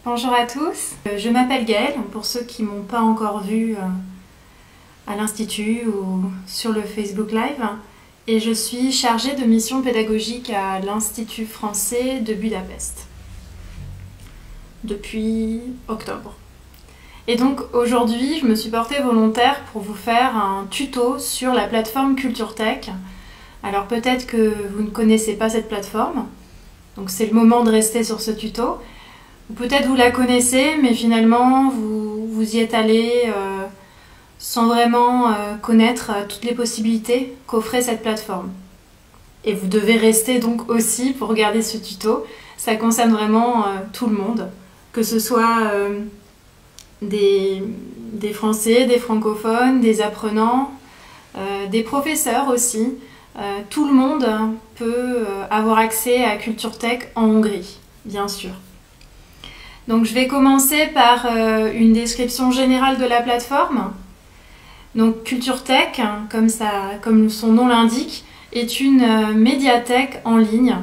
Bonjour à tous, je m'appelle Gaëlle, pour ceux qui ne m'ont pas encore vue à l'Institut ou sur le Facebook Live, et je suis chargée de mission pédagogique à l'Institut français de Budapest depuis octobre. Et donc aujourd'hui, je me suis portée volontaire pour vous faire un tuto sur la plateforme CultureTech. Alors peut-être que vous ne connaissez pas cette plateforme, donc c'est le moment de rester sur ce tuto. Ou peut-être vous la connaissez, mais finalement vous y êtes allé sans vraiment connaître toutes les possibilités qu'offrait cette plateforme. Et vous devez rester donc aussi pour regarder ce tuto. Ça concerne vraiment tout le monde, que ce soit des Français, des francophones, des apprenants, des professeurs aussi. Tout le monde peut avoir accès à CultureTech en Hongrie, bien sûr. Donc je vais commencer par une description générale de la plateforme. Donc CultureTech, comme son nom l'indique, est une médiathèque en ligne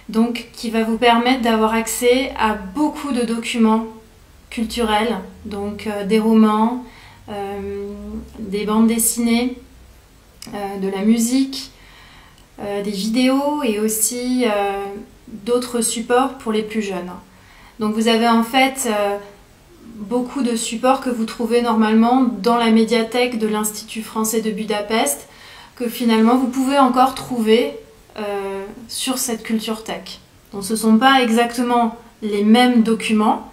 donc, qui va vous permettre d'avoir accès à beaucoup de documents culturels, donc des romans, des bandes dessinées, de la musique, des vidéos et aussi d'autres supports pour les plus jeunes. Donc vous avez en fait beaucoup de supports que vous trouvez normalement dans la médiathèque de l'Institut français de Budapest, que finalement vous pouvez encore trouver sur cette CultureTech. Donc ce ne sont pas exactement les mêmes documents,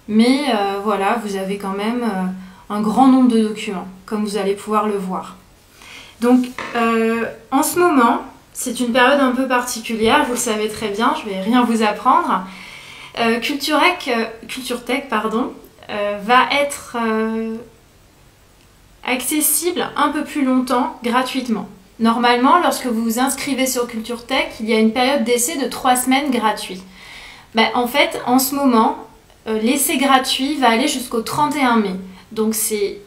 mais voilà, vous avez quand même un grand nombre de documents, comme vous allez pouvoir le voir. Donc en ce moment, c'est une période un peu particulière, vous le savez très bien, je ne vais rien vous apprendre. CultureTech va être accessible un peu plus longtemps gratuitement. Normalement, lorsque vous vous inscrivez sur CultureTech, il y a une période d'essai de 3 semaines gratuit. En fait, en ce moment, l'essai gratuit va aller jusqu'au 31 mai. Donc c'est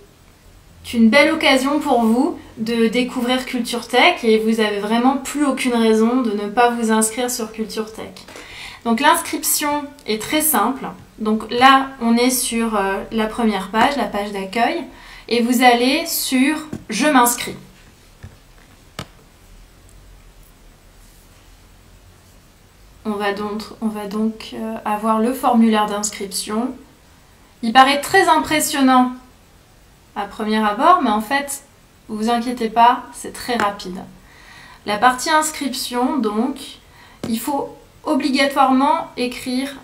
une belle occasion pour vous de découvrir CultureTech et vous n'avez vraiment plus aucune raison de ne pas vous inscrire sur CultureTech. Donc l'inscription est très simple. Donc là, on est sur la première page, la page d'accueil, et vous allez sur « Je m'inscris ». On va donc avoir le formulaire d'inscription. Il paraît très impressionnant à premier abord, mais en fait, ne vous inquiétez pas, c'est très rapide. La partie inscription, donc, il faut obligatoirement écrire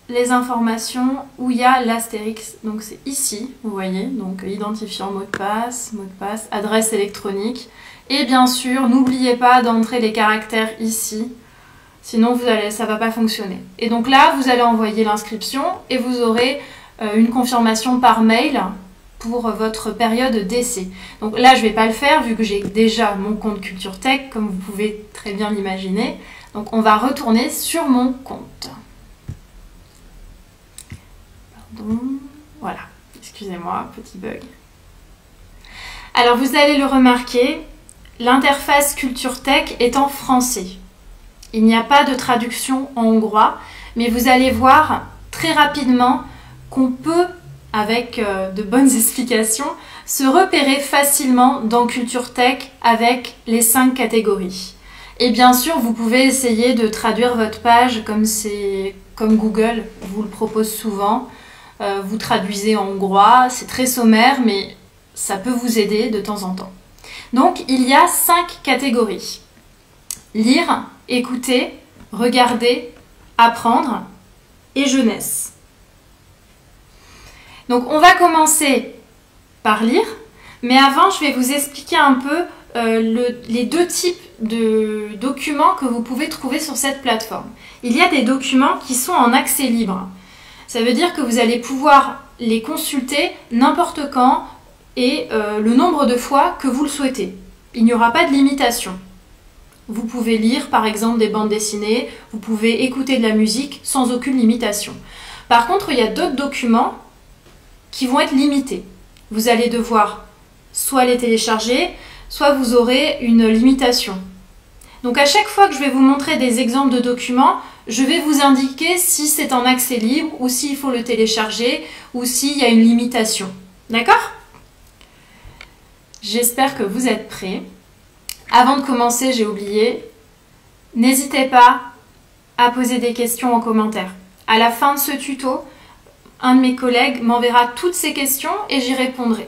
les informations où il y a l'astérix. Donc c'est ici, vous voyez, donc identifiant mot de passe, adresse électronique. Et bien sûr, n'oubliez pas d'entrer les caractères ici, sinon ça ne va pas fonctionner. Et donc là, vous allez envoyer l'inscription et vous aurez une confirmation par mail pour votre période d'essai. Donc là, je ne vais pas le faire vu que j'ai déjà mon compte CultureTech, comme vous pouvez très bien l'imaginer. Donc on va retourner sur mon compte. Pardon, voilà, excusez-moi, petit bug. Alors vous allez le remarquer, l'interface CultureTech est en français. Il n'y a pas de traduction en hongrois, mais vous allez voir très rapidement qu'on peut, avec de bonnes explications, se repérer facilement dans CultureTech avec les 5 catégories. Et bien sûr, vous pouvez essayer de traduire votre page comme Google vous le propose souvent. Vous traduisez en hongrois, c'est très sommaire, mais ça peut vous aider de temps en temps. Donc, il y a 5 catégories. Lire, écouter, regarder, apprendre et jeunesse. Donc, on va commencer par lire, mais avant, je vais vous expliquer un peu les 2 types de documents que vous pouvez trouver sur cette plateforme. Il y a des documents qui sont en accès libre. Ça veut dire que vous allez pouvoir les consulter n'importe quand et le nombre de fois que vous le souhaitez. Il n'y aura pas de limitation. Vous pouvez lire par exemple des bandes dessinées, vous pouvez écouter de la musique sans aucune limitation. Par contre, il y a d'autres documents qui vont être limités. Vous allez devoir soit les télécharger, soit vous aurez une limitation. Donc à chaque fois que je vais vous montrer des exemples de documents, je vais vous indiquer si c'est en accès libre ou s'il faut le télécharger ou s'il y a une limitation. D'accord? J'espère que vous êtes prêts. Avant de commencer, j'ai oublié, n'hésitez pas à poser des questions en commentaire. À la fin de ce tuto, un de mes collègues m'enverra toutes ces questions et j'y répondrai.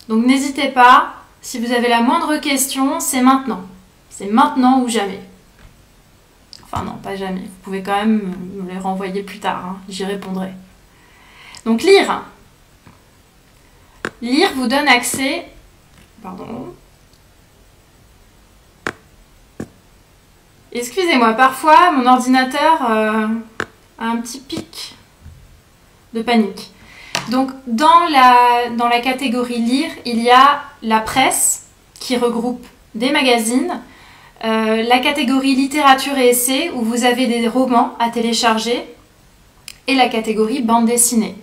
Donc n'hésitez pas, si vous avez la moindre question, c'est maintenant. C'est maintenant ou jamais. Enfin non, pas jamais. Vous pouvez quand même me les renvoyer plus tard, hein. J'y répondrai. Donc lire. Lire vous donne accès... Pardon. Excusez-moi, parfois mon ordinateur a un petit pic de panique. Donc dans la catégorie lire, il y a la presse qui regroupe des magazines, la catégorie littérature et essais où vous avez des romans à télécharger et la catégorie bande dessinée.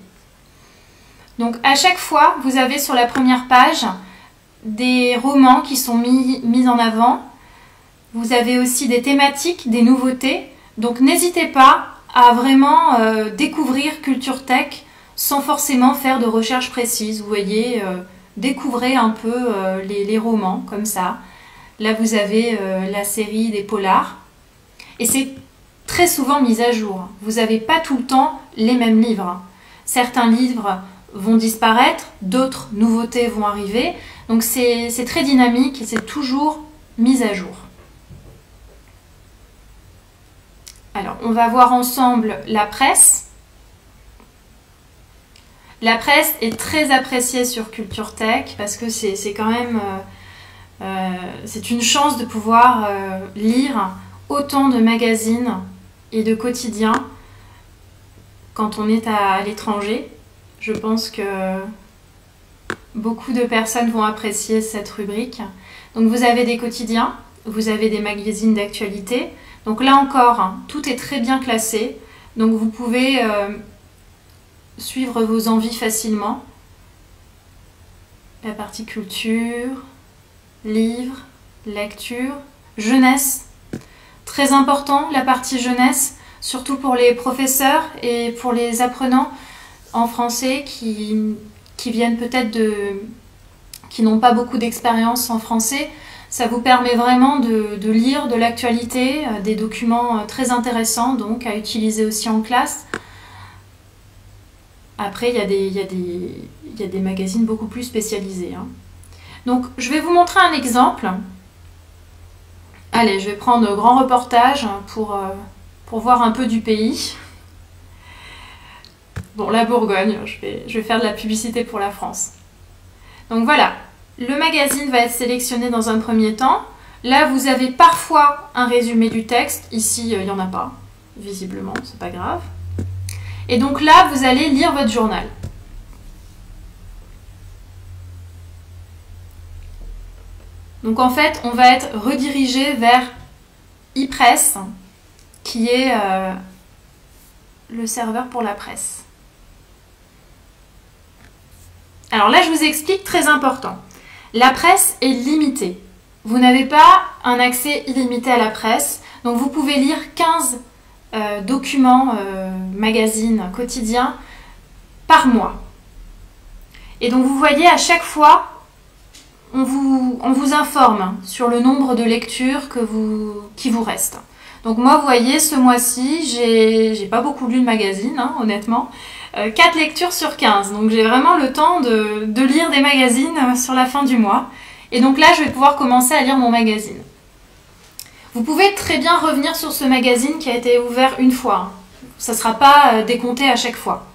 Donc à chaque fois, vous avez sur la première page des romans qui sont mis en avant. Vous avez aussi des thématiques, des nouveautés. Donc n'hésitez pas à vraiment découvrir Culture Tech sans forcément faire de recherche précise. Vous voyez, découvrez un peu les romans comme ça. Là, vous avez la série des polars. Et c'est très souvent mis à jour. Vous n'avez pas tout le temps les mêmes livres. Certains livres vont disparaître, d'autres nouveautés vont arriver. Donc c'est très dynamique et c'est toujours mis à jour. Alors, on va voir ensemble la presse. La presse est très appréciée sur Culture Tech parce que c'est quand même... c'est une chance de pouvoir lire autant de magazines et de quotidiens quand on est à l'étranger. Je pense que beaucoup de personnes vont apprécier cette rubrique. Donc vous avez des quotidiens, vous avez des magazines d'actualité. Donc là encore, hein, tout est très bien classé. Donc vous pouvez suivre vos envies facilement. La partie culture, livres, lecture, jeunesse. Très important, la partie jeunesse, surtout pour les professeurs et pour les apprenants en français qui viennent peut-être qui n'ont pas beaucoup d'expérience en français. Ça vous permet vraiment de lire de l'actualité, des documents très intéressants donc à utiliser aussi en classe. Après, il y a des magazines beaucoup plus spécialisés, hein. Donc, je vais vous montrer un exemple. Allez, je vais prendre Grand Reportage pour voir un peu du pays. Bon, la Bourgogne, je vais faire de la publicité pour la France. Donc voilà, le magazine va être sélectionné dans un premier temps. Là, vous avez parfois un résumé du texte. Ici, il n'y en a pas, visiblement, c'est pas grave. Et donc là, vous allez lire votre journal. Donc en fait, on va être redirigé vers e-press, qui est le serveur pour la presse. Alors là, je vous explique, très important. La presse est limitée. Vous n'avez pas un accès illimité à la presse. Donc vous pouvez lire 15 documents, magazines, quotidiens par mois. Et donc vous voyez, à chaque fois, on vous informe sur le nombre de lectures qui vous reste. Donc moi, vous voyez, ce mois-ci, j'ai pas beaucoup lu de magazines, hein, honnêtement. 4 lectures sur 15. Donc j'ai vraiment le temps de lire des magazines sur la fin du mois. Et donc là, je vais pouvoir commencer à lire mon magazine. Vous pouvez très bien revenir sur ce magazine qui a été ouvert une fois. Ça ne sera pas décompté à chaque fois.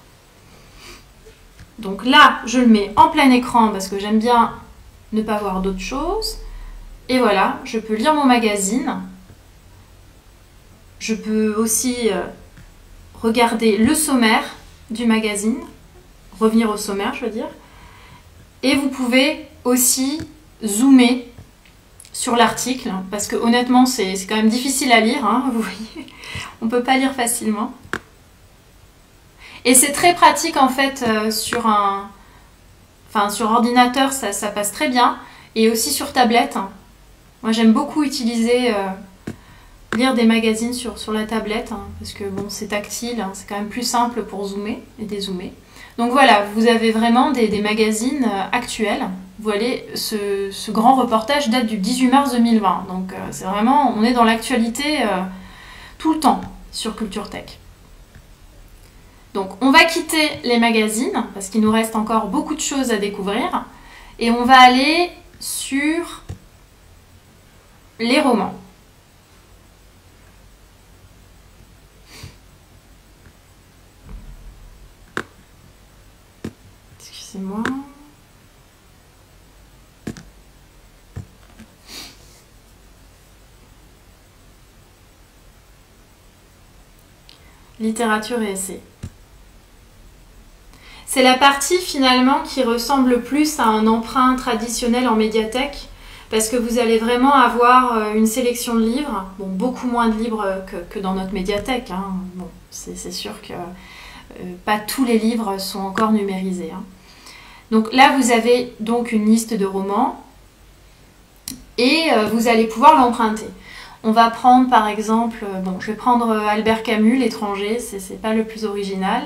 Donc là, je le mets en plein écran parce que j'aime bien ne pas voir d'autres choses. Et voilà, je peux lire mon magazine. Je peux aussi regarder le sommaire du magazine, revenir au sommaire, je veux dire. Et vous pouvez aussi zoomer sur l'article, parce que honnêtement, c'est quand même difficile à lire, hein, vous voyez. On ne peut pas lire facilement. Et c'est très pratique en fait sur ordinateur, ça passe très bien. Et aussi sur tablette. Moi, j'aime beaucoup utiliser lire des magazines sur la tablette, hein, parce que bon, c'est tactile, hein, c'est quand même plus simple pour zoomer et dézoomer. Donc voilà, vous avez vraiment des magazines actuels. Vous voyez, ce grand reportage date du 18 mars 2020, donc c'est vraiment, on est dans l'actualité tout le temps sur Culture Tech. Donc on va quitter les magazines, parce qu'il nous reste encore beaucoup de choses à découvrir, et on va aller sur les romans. Excusez-moi. Littérature et essai. C'est la partie finalement qui ressemble le plus à un emprunt traditionnel en médiathèque, parce que vous allez vraiment avoir une sélection de livres, bon, beaucoup moins de livres que dans notre médiathèque, hein. Bon, c'est sûr que pas tous les livres sont encore numérisés, hein. Donc là, vous avez donc une liste de romans et vous allez pouvoir l'emprunter. On va prendre par exemple, bon, je vais prendre Albert Camus, L'étranger, c'est pas le plus original,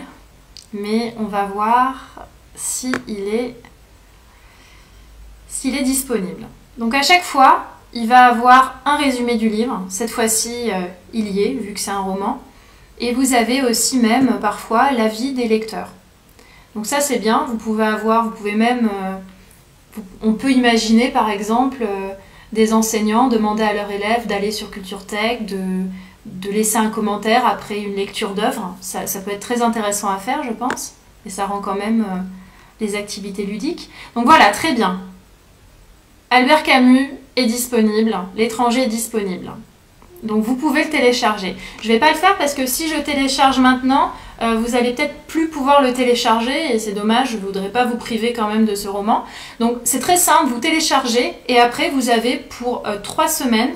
mais on va voir s'il est disponible. Donc à chaque fois, il va avoir un résumé du livre. Cette fois-ci, il y est, vu que c'est un roman. Et vous avez aussi même parfois l'avis des lecteurs. Donc ça c'est bien, vous pouvez même, on peut imaginer par exemple des enseignants demander à leurs élèves d'aller sur Culture Tech, de laisser un commentaire après une lecture d'œuvre. Ça peut être très intéressant à faire, je pense, et ça rend quand même les activités ludiques. Donc voilà, très bien. Albert Camus est disponible, L'étranger est disponible. Donc vous pouvez le télécharger. Je ne vais pas le faire parce que si je télécharge maintenant, vous allez peut-être plus pouvoir le télécharger et c'est dommage, je ne voudrais pas vous priver quand même de ce roman. Donc c'est très simple, vous téléchargez et après vous avez pour 3 semaines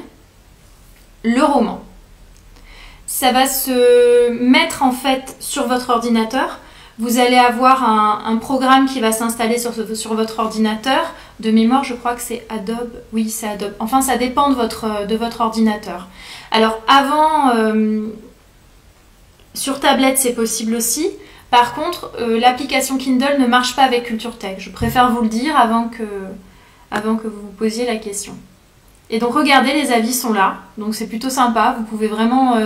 le roman. Ça va se mettre en fait sur votre ordinateur. Vous allez avoir un programme qui va s'installer sur votre ordinateur. De mémoire, je crois que c'est Adobe. Oui, c'est Adobe. Enfin, ça dépend de votre ordinateur. Alors, avant, sur tablette, c'est possible aussi. Par contre, l'application Kindle ne marche pas avec Culture Tech. Je préfère vous le dire avant que vous vous posiez la question. Et donc, regardez, les avis sont là. Donc, c'est plutôt sympa. Vous pouvez vraiment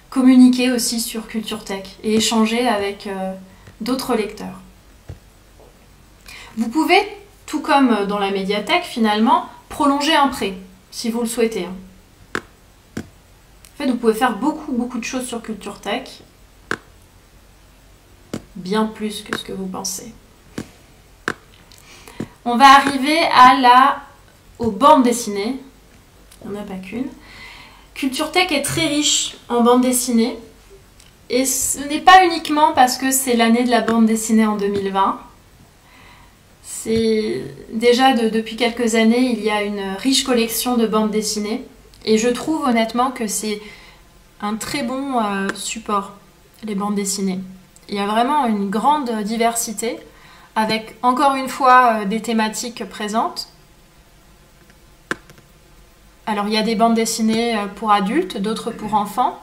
communiquer aussi sur Culture Tech et échanger avec d'autres lecteurs. Vous pouvez, tout comme dans la médiathèque finalement, prolonger un prêt, si vous le souhaitez. En fait, vous pouvez faire beaucoup de choses sur Culture Tech, bien plus que ce que vous pensez. On va arriver aux bandes dessinées, il n'y en a pas qu'une. Culture Tech est très riche en bande dessinée, et ce n'est pas uniquement parce que c'est l'année de la bande dessinée en 2020. C'est déjà depuis quelques années, il y a une riche collection de bandes dessinées, et je trouve honnêtement que c'est un très bon support, les bandes dessinées. Il y a vraiment une grande diversité, avec encore une fois des thématiques présentes. Alors il y a des bandes dessinées pour adultes, d'autres pour enfants.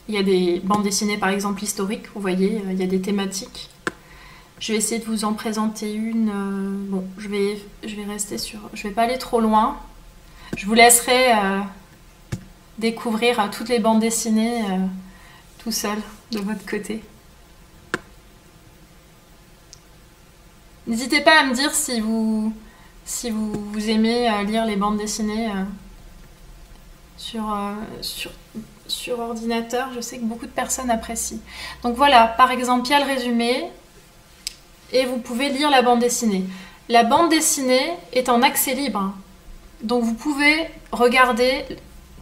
Il y a des bandes dessinées par exemple historiques, vous voyez, il y a des thématiques. Je vais essayer de vous en présenter une. Bon, je vais rester sur... Je vais pas aller trop loin. Je vous laisserai découvrir toutes les bandes dessinées tout seul, de votre côté. N'hésitez pas à me dire si vous aimez lire les bandes dessinées sur ordinateur. Je sais que beaucoup de personnes apprécient. Donc voilà, par exemple, il y a le résumé et vous pouvez lire la bande dessinée. La bande dessinée est en accès libre. Donc vous pouvez regarder,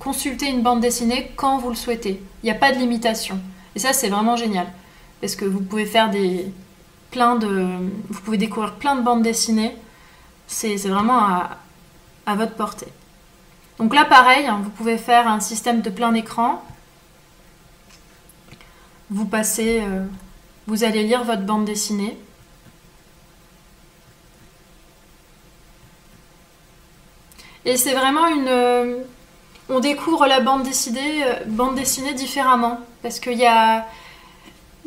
consulter une bande dessinée quand vous le souhaitez. Il n'y a pas de limitation. Et ça, c'est vraiment génial. Parce que vous pouvez faire vous pouvez découvrir plein de bandes dessinées. C'est vraiment à votre portée. Donc là, pareil, vous pouvez faire un système de plein écran. Vous allez lire votre bande dessinée. Et c'est vraiment on découvre la bande dessinée différemment. Parce qu'il y a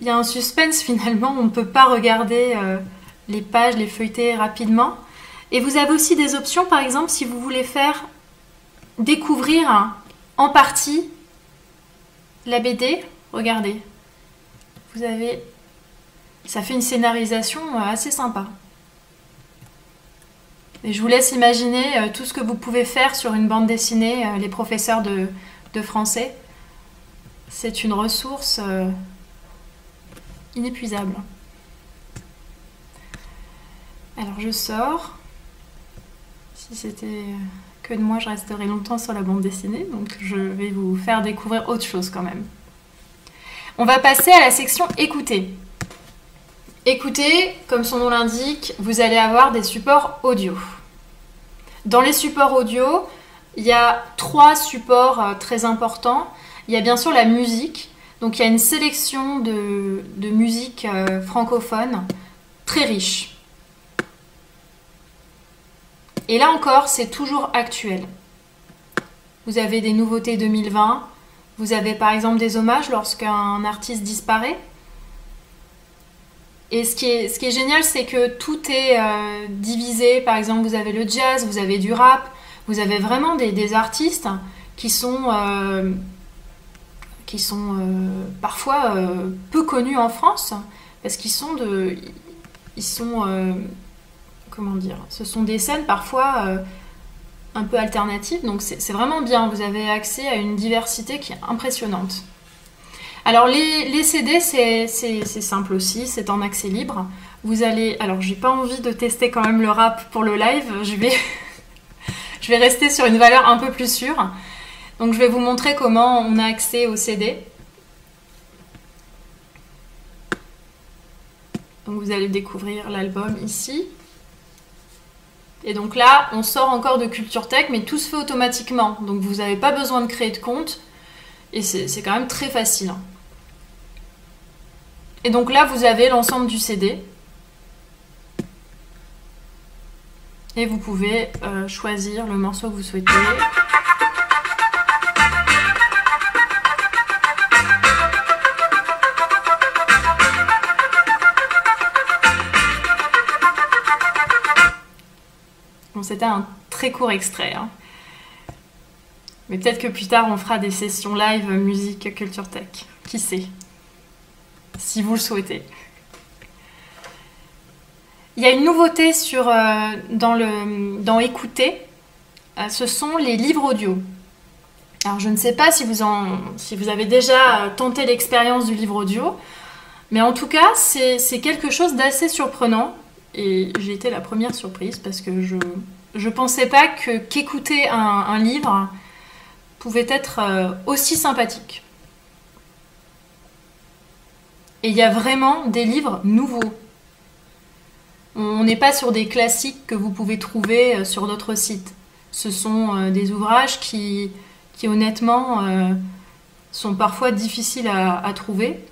un suspense finalement, on ne peut pas regarder les pages, les feuilleter rapidement. Et vous avez aussi des options, par exemple, si vous voulez faire découvrir en partie la BD, regardez. Vous avez... Ça fait une scénarisation assez sympa. Et je vous laisse imaginer tout ce que vous pouvez faire sur une bande dessinée, les professeurs de français. C'est une ressource inépuisable. Alors je sors. Si c'était que de moi, je resterai longtemps sur la bande dessinée, donc je vais vous faire découvrir autre chose quand même. On va passer à la section écouter. Écoutez, comme son nom l'indique, vous allez avoir des supports audio. Dans les supports audio, il y a 3 supports très importants. Il y a bien sûr la musique. Donc il y a une sélection de musique francophone très riche. Et là encore, c'est toujours actuel. Vous avez des nouveautés 2020. Vous avez par exemple des hommages lorsqu'un artiste disparaît. Et ce qui est génial, c'est que tout est divisé. Par exemple, vous avez le jazz, vous avez du rap, vous avez vraiment des artistes qui sont parfois peu connus en France, parce qu'ils sont comment dire, ce sont des scènes parfois un peu alternatives, donc c'est vraiment bien. Vous avez accès à une diversité qui est impressionnante. Alors les CD, c'est simple aussi, c'est en accès libre. Vous allez, alors j'ai pas envie de tester quand même le rap pour le live, je vais rester sur une valeur un peu plus sûre. Donc je vais vous montrer comment on a accès au CD. Donc vous allez découvrir l'album ici. Et donc là, on sort encore de Culture Tech, mais tout se fait automatiquement. Donc vous n'avez pas besoin de créer de compte. Et c'est quand même très facile. Et donc là, vous avez l'ensemble du CD. Et vous pouvez choisir le morceau que vous souhaitez. Bon, c'était un très court extrait. Hein. Mais peut-être que plus tard, on fera des sessions live musique Culture Tech. Qui sait? Si vous le souhaitez. Il y a une nouveauté dans Écouter. Ce sont les livres audio. Alors, je ne sais pas si vous avez déjà tenté l'expérience du livre audio. Mais en tout cas, c'est quelque chose d'assez surprenant. Et j'ai été la première surprise parce que je pensais pas qu'écouter un livre pouvait être aussi sympathique. Et il y a vraiment des livres nouveaux. On n'est pas sur des classiques que vous pouvez trouver sur d'autres sites. Ce sont des ouvrages qui honnêtement sont parfois difficiles à trouver.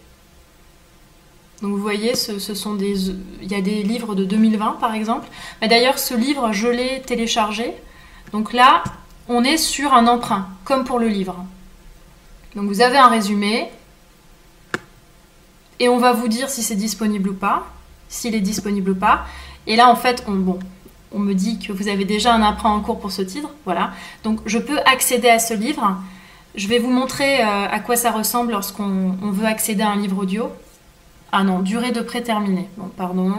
Donc vous voyez, il y a des livres de 2020 par exemple. D'ailleurs, ce livre, je l'ai téléchargé. Donc là, on est sur un emprunt, comme pour le livre. Donc vous avez un résumé. Et on va vous dire si c'est disponible ou pas. S'il est disponible ou pas. Et là, en fait, on me dit que vous avez déjà un emprunt en cours pour ce titre. Voilà. Donc je peux accéder à ce livre. Je vais vous montrer à quoi ça ressemble lorsqu'on veut accéder à un livre audio. Ah non, durée de préterminée. Bon, pardon.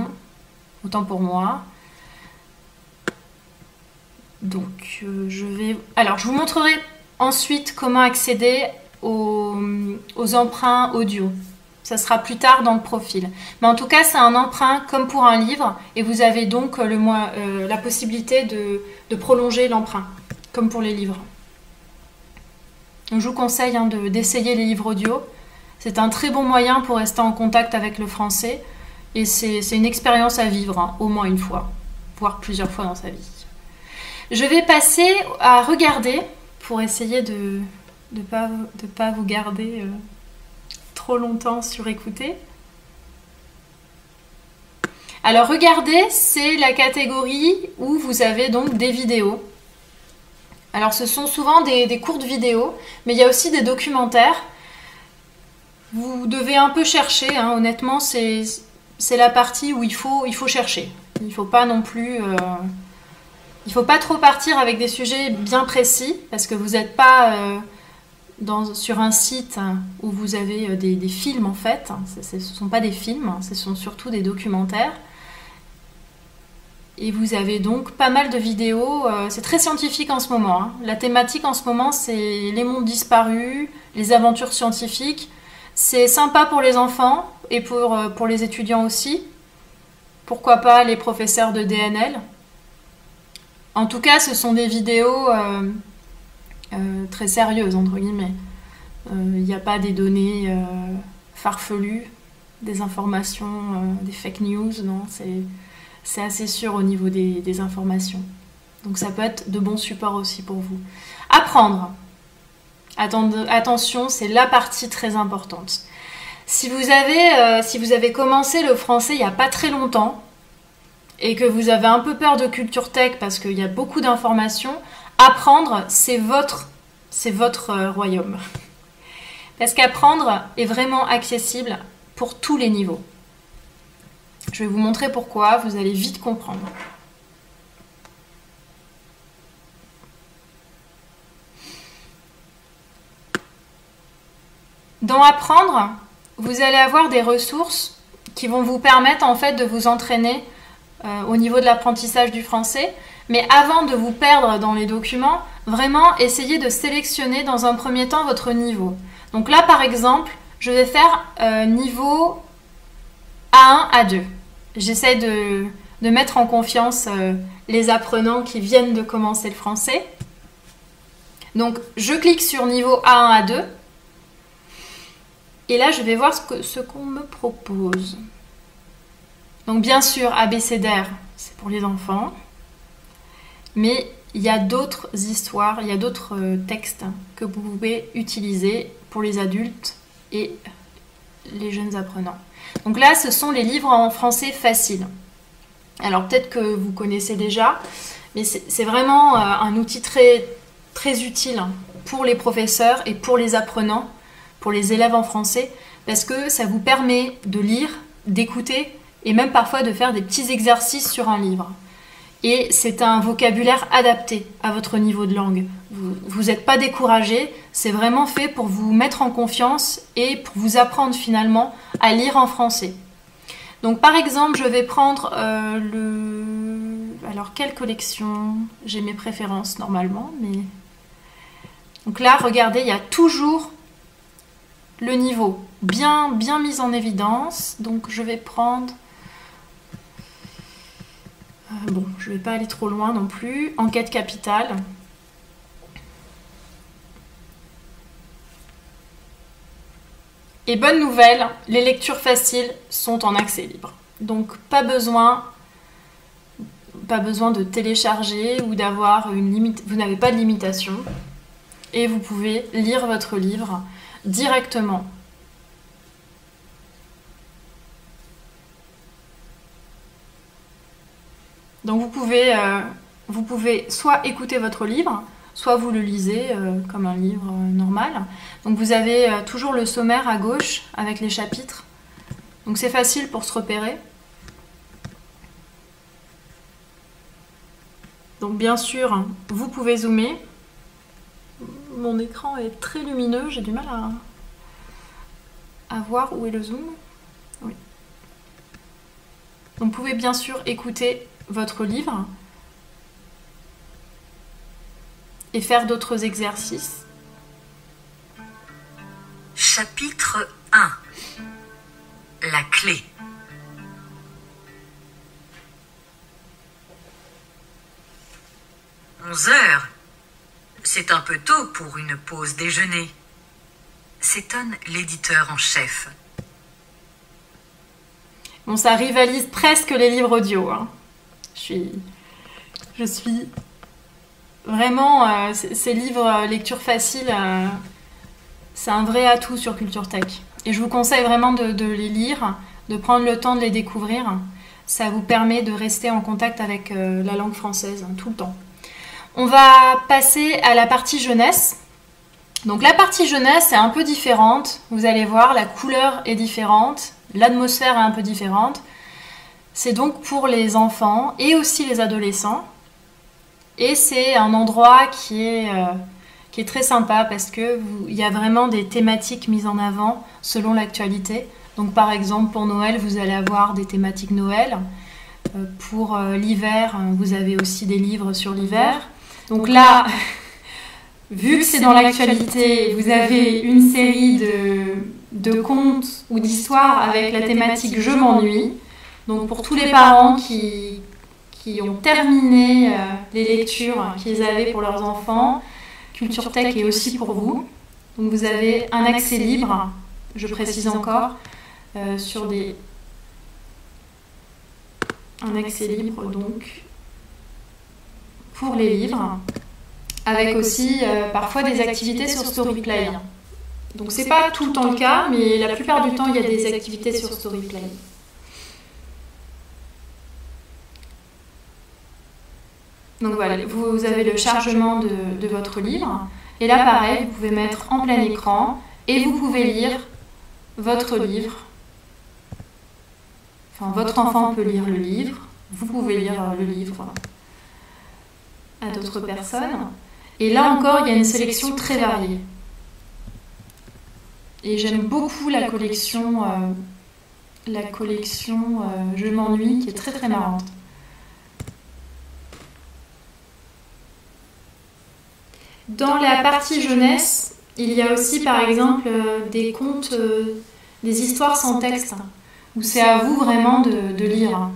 Autant pour moi. Donc, Alors, je vous montrerai ensuite comment accéder aux emprunts audio. Ça sera plus tard dans le profil. Mais en tout cas, c'est un emprunt comme pour un livre. Et vous avez donc la possibilité de prolonger l'emprunt, comme pour les livres. Donc, je vous conseille d'essayer les livres audio. C'est un très bon moyen pour rester en contact avec le français et c'est une expérience à vivre, au moins une fois, voire plusieurs fois dans sa vie. Je vais passer à regarder pour essayer de pas vous garder trop longtemps sur écouter. Alors regarder, c'est la catégorie où vous avez donc des vidéos. Alors ce sont souvent des courtes vidéos, mais il y a aussi des documentaires. Vous devez un peu chercher, hein. Honnêtement, c'est la partie où il faut chercher. Il ne faut pas non plus... il ne faut pas trop partir avec des sujets bien précis, parce que vous n'êtes pas sur un site où vous avez des films en fait. Ce ne sont pas des films, ce sont surtout des documentaires. Et vous avez donc pas mal de vidéos. C'est très scientifique en ce moment, hein. La thématique en ce moment, c'est les mondes disparus, les aventures scientifiques. C'est sympa pour les enfants et pour les étudiants aussi. Pourquoi pas les professeurs de DNL. En tout cas, ce sont des vidéos très sérieuses, entre guillemets. Il n'y a pas des données farfelues, des informations, des fake news, non, c'est assez sûr au niveau des informations. Donc ça peut être de bons supports aussi pour vous. Apprendre. Attention, c'est la partie très importante. Si vous avez commencé le français il n'y a pas très longtemps et que vous avez un peu peur de culture tech parce qu'il y a beaucoup d'informations, apprendre, c'est votre royaume. Parce qu'apprendre est vraiment accessible pour tous les niveaux. Je vais vous montrer pourquoi, vous allez vite comprendre. Dans Apprendre, vous allez avoir des ressources qui vont vous permettre en fait de vous entraîner au niveau de l'apprentissage du français. Mais avant de vous perdre dans les documents, vraiment essayez de sélectionner dans un premier temps votre niveau. Donc là par exemple, je vais faire niveau A1, A2. J'essaie de mettre en confiance les apprenants qui viennent de commencer le français. Donc je clique sur niveau A1, A2. Et là, je vais voir ce qu'on me propose. Donc bien sûr, abécédaire, c'est pour les enfants. Mais il y a d'autres histoires, il y a d'autres textes que vous pouvez utiliser pour les adultes et les jeunes apprenants. Donc là, ce sont les livres en français facile. Alors peut-être que vous connaissez déjà, mais c'est vraiment un outil très, très utile pour les professeurs et pour les apprenants, pour les élèves en français, parce que ça vous permet de lire, d'écouter et même parfois de faire des petits exercices sur un livre. Et c'est un vocabulaire adapté à votre niveau de langue. Vous n'êtes pas découragé, c'est vraiment fait pour vous mettre en confiance et pour vous apprendre finalement à lire en français. Donc par exemple, je vais prendre Alors quelle collection? J'ai mes préférences normalement, mais... Donc là, regardez, il y a toujours le niveau bien mis en évidence. Donc je vais prendre... Bon, je ne vais pas aller trop loin non plus. Enquête capitale. Et bonne nouvelle, les lectures faciles sont en accès libre. Donc pas besoin de télécharger ou d'avoir une limite. Vous n'avez pas de limitation. Et vous pouvez lire votre livre directement. Donc vous pouvez soit écouter votre livre, soit vous le lisez comme un livre normal. Donc vous avez toujours le sommaire à gauche avec les chapitres. Donc c'est facile pour se repérer. Donc bien sûr, vous pouvez zoomer. Mon écran est très lumineux, j'ai du mal à voir où est le zoom. Oui. Donc vous pouvez bien sûr écouter votre livre et faire d'autres exercices. Chapitre 1. La clé. « 11 heures. C'est un peu tôt pour une pause déjeuner. » s'étonne l'éditeur en chef. Bon, ça rivalise presque les livres audio, hein. Je suis vraiment... ces livres lecture facile, c'est un vrai atout sur Culture Tech. Et je vous conseille vraiment de les lire, de prendre le temps de les découvrir. Ça vous permet de rester en contact avec la langue française tout le temps. On va passer à la partie jeunesse. Donc la partie jeunesse est un peu différente. Vous allez voir, la couleur est différente, l'atmosphère est un peu différente. C'est donc pour les enfants et aussi les adolescents. Et c'est un endroit qui est très sympa parce qu'il y a vraiment des thématiques mises en avant selon l'actualité. Donc par exemple pour Noël, vous allez avoir des thématiques Noël. Pour l'hiver, vous avez aussi des livres sur l'hiver. Donc là, vu que c'est dans l'actualité, vous avez une série de contes ou d'histoires avec la thématique Je m'ennuie. Donc pour tous les parents qui ont terminé les lectures qu'ils avaient pour leurs enfants, Culture Tech est aussi pour vous. Donc vous avez un accès libre, je précise encore, un accès libre donc pour les livres, avec aussi parfois des activités sur Storyplay. Donc c'est pas tout le temps le cas, mais la plupart du temps il y a des activités sur Storyplay. Donc voilà, vous avez le chargement de votre livre. Et là, pareil, vous pouvez mettre en plein écran et vous pouvez lire votre livre. Enfin, votre enfant peut lire le livre. Vous pouvez lire le livre à d'autres personnes. Et là encore, il y a une sélection très variée. Et j'aime beaucoup la collection Je m'ennuie, qui est très très marrante. Dans la partie jeunesse, il y a aussi par exemple des contes, des histoires sans texte, où c'est à vous vraiment de lire.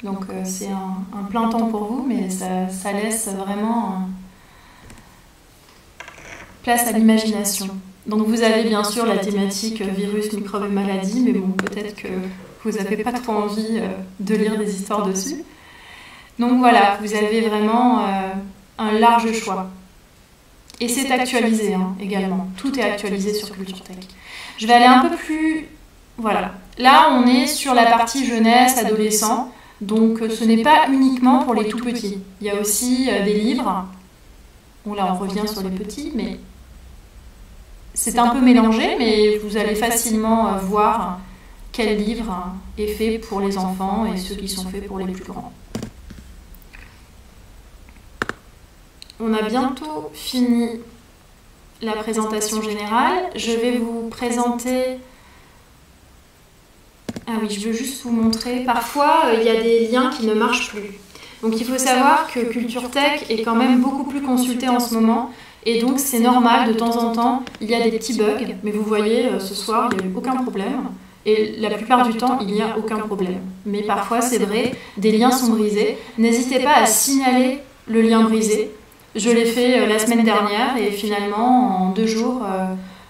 Donc c'est un plein temps pour vous, mais ça laisse vraiment place à l'imagination. Donc vous avez bien sûr la thématique virus, microbes et maladies, mais bon, peut-être que vous n'avez pas trop envie de lire des histoires dessus. Donc voilà, vous avez vraiment un large choix. Et c'est actualisé également. Tout est actualisé sur Culture Tech. Je vais aller un peu plus... Voilà. Là, on est sur la partie jeunesse, adolescent. Donc, ce n'est pas uniquement pour les tout petits. Il y a aussi des livres. Bon, là, on revient sur les petits, mais c'est un peu mélangé, mais vous allez facilement voir quel livre est fait pour les enfants et ceux qui sont faits pour les plus grands. On a bientôt fini la présentation générale. Je vais vous présenter... Ah oui, je veux juste vous montrer. Parfois, il y a des liens qui ne marchent plus. Donc il faut savoir que Culture Tech est quand même beaucoup plus consulté en ce moment. Et donc c'est normal, de temps en temps, il y a des petits bugs. Mais vous voyez, ce soir, il n'y a eu aucun problème. Et la plupart du temps, il n'y a aucun problème. Mais parfois, c'est vrai, des liens sont brisés. N'hésitez pas à signaler le lien brisé. Je l'ai fait la semaine dernière et finalement, en 2 jours,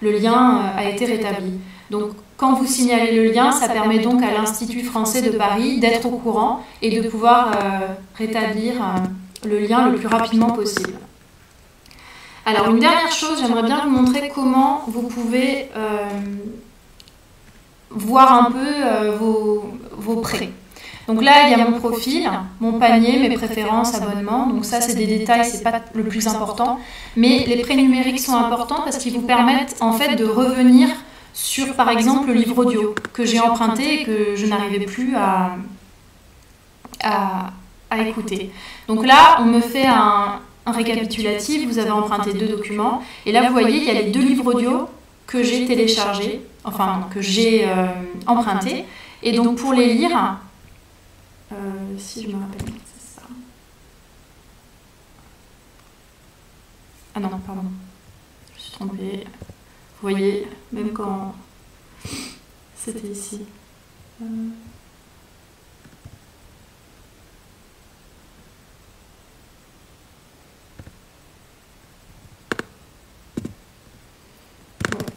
le lien a été rétabli. Donc, quand vous signalez le lien, ça permet donc à l'Institut français de Paris d'être au courant et de pouvoir rétablir le lien le plus rapidement possible. Alors, une dernière chose, j'aimerais bien vous montrer comment vous pouvez voir un peu vos prêts. Donc là, il y a mon profil, mon panier, mes préférences, abonnements. Donc ça, c'est des détails, c'est pas le plus important. Mais les prêts numériques sont importants parce qu'ils vous permettent en fait de revenir sur, par exemple, le livre audio que j'ai emprunté et que je n'arrivais plus à écouter. Donc là, on me fait un récapitulatif. Vous avez emprunté 2 documents. Et là, vous voyez, il y a les 2 livres audio que j'ai téléchargés, enfin, que j'ai empruntés. Et donc, pour les lire... si je me rappelle, c'est ça. Ah non, pardon. Je suis trompée. Vous voyez, même quand c'était ici.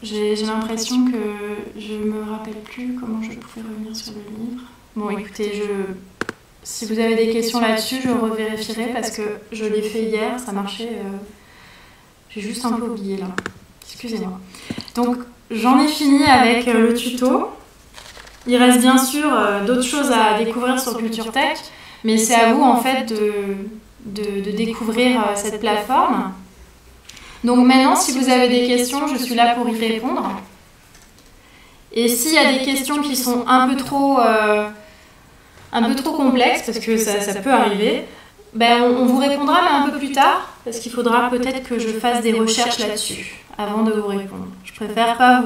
J'ai l'impression que je ne me rappelle plus comment je pouvais revenir sur le livre. Bon, écoutez, si vous avez des questions là-dessus, je revérifierai parce que je l'ai fait hier, ça marchait. J'ai juste un peu oublié là. Excusez-moi. Donc, j'en ai fini avec le tuto. Il reste bien sûr d'autres choses à découvrir sur Culture Tech, mais c'est à vous en fait de découvrir cette plateforme. Donc maintenant, si vous avez des questions, je suis là pour y répondre. Et s'il y a des questions qui sont un peu trop complexes, parce que ça peut arriver, ben on vous répondra, mais un peu plus tard, parce qu'il faudra peut-être que je fasse des recherches là-dessus avant de vous répondre. Je préfère pas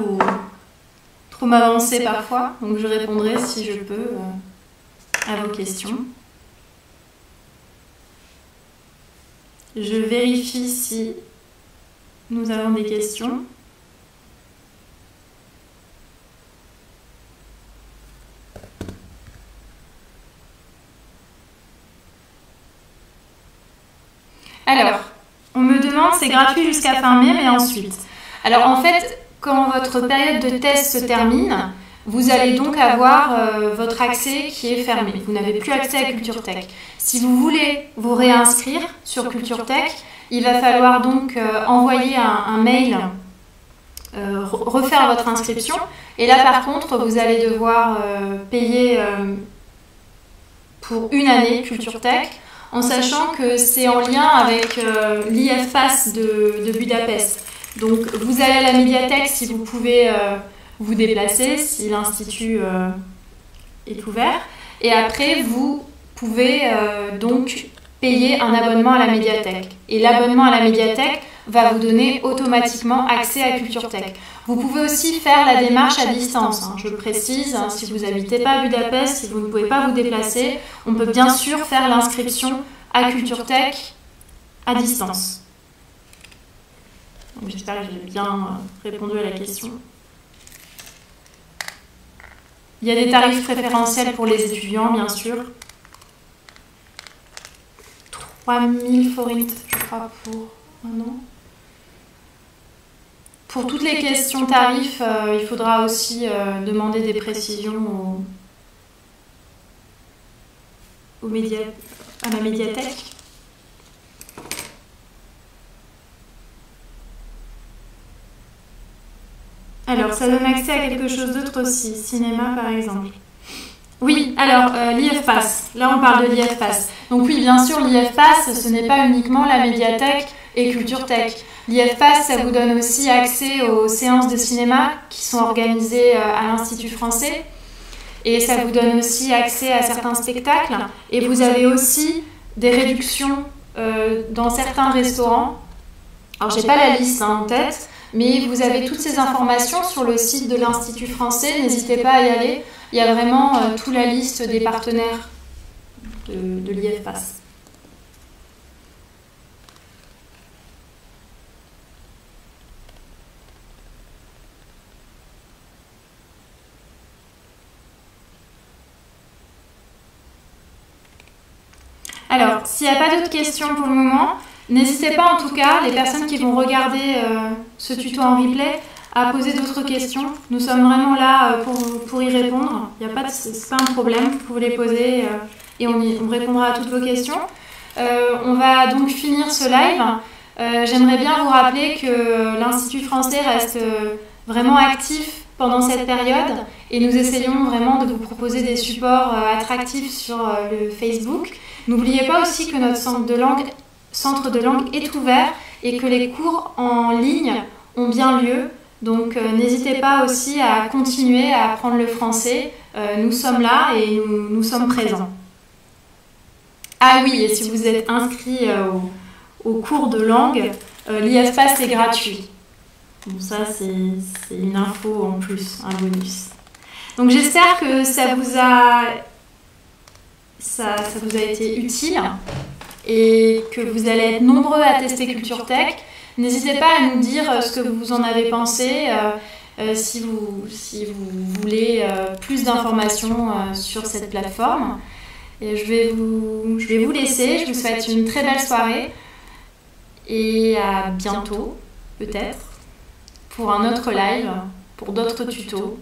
trop m'avancer parfois, donc je répondrai si je peux à vos questions. Je vérifie si nous avons des questions. Alors, on me demande, c'est gratuit jusqu'à fin mai, mais ensuite. Alors en fait, quand votre période de test se termine, vous allez donc avoir votre accès qui est fermé. Vous n'avez plus accès à Culture Tech. Si vous voulez vous réinscrire sur Culture Tech, il va falloir donc envoyer un mail, refaire votre inscription. Et là, par contre, vous allez devoir payer pour une année Culture Tech, en sachant que c'est en lien avec l'IFPass de Budapest. Donc, vous allez à la médiathèque si vous pouvez vous déplacer, si l'institut est ouvert. Et après, vous pouvez donc payer un abonnement à la médiathèque. Et l'abonnement à la médiathèque va vous donner automatiquement accès à Culture Tech. Vous pouvez aussi faire la démarche à distance. Je le précise, si vous n'habitez pas à Budapest, si vous ne pouvez pas vous déplacer, on peut bien sûr faire l'inscription à Culture Tech à distance. J'espère que j'ai bien répondu à la question. Il y a des tarifs préférentiels pour les étudiants, bien sûr. 3000 forints, je crois, pour un an. Pour toutes les questions tarifs, il faudra aussi demander des précisions à la médiathèque. Alors, ça donne accès à quelque chose d'autre aussi, cinéma par exemple. Oui, alors l'IFPass, là on parle de l'IFPass. Donc oui, bien sûr, l'IFPass, ce n'est pas uniquement la médiathèque et Culture Tech. L'IFPass, ça vous donne aussi accès aux séances de cinéma qui sont organisées à l'Institut français. Et ça vous donne aussi accès à certains spectacles. Et vous avez aussi des réductions dans certains restaurants. Alors, j'ai pas la liste en tête, mais vous avez toutes ces informations sur le site de l'Institut français. N'hésitez pas à y aller. Il y a vraiment toute la liste des partenaires de l'IFPass. Alors, s'il n'y a pas d'autres questions pour le moment, n'hésitez pas en tout cas, les personnes qui vont regarder ce tuto en replay, à poser d'autres questions. Nous sommes vraiment là pour y répondre. Il n'y a pas c'est pas un problème, vous pouvez les poser et on répondra à toutes vos questions. On va donc finir ce live. J'aimerais bien vous rappeler que l'Institut français reste vraiment actif pendant cette période et nous essayons vraiment de vous proposer des supports attractifs sur le Facebook. N'oubliez pas aussi que notre centre de langue est ouvert et que les cours en ligne ont bien lieu. Donc n'hésitez pas aussi à continuer à apprendre le français. Nous sommes là et nous sommes présents. Ah oui, et si vous êtes inscrit au cours de langue, l'IFPass est gratuit. Bon, ça c'est une info en plus, un bonus. Donc j'espère que ça vous a été utile et que vous allez être nombreux à tester Culture Tech. N'hésitez pas à nous dire ce que vous en avez pensé, si vous voulez plus d'informations sur cette plateforme. Et je vais vous laisser, je vous souhaite une très belle soirée et à bientôt, peut-être, pour un autre live, pour d'autres tutos.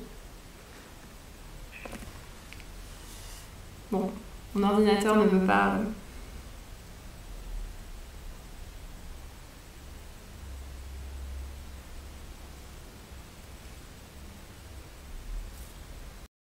Bon, mon ordinateur ne veut pas...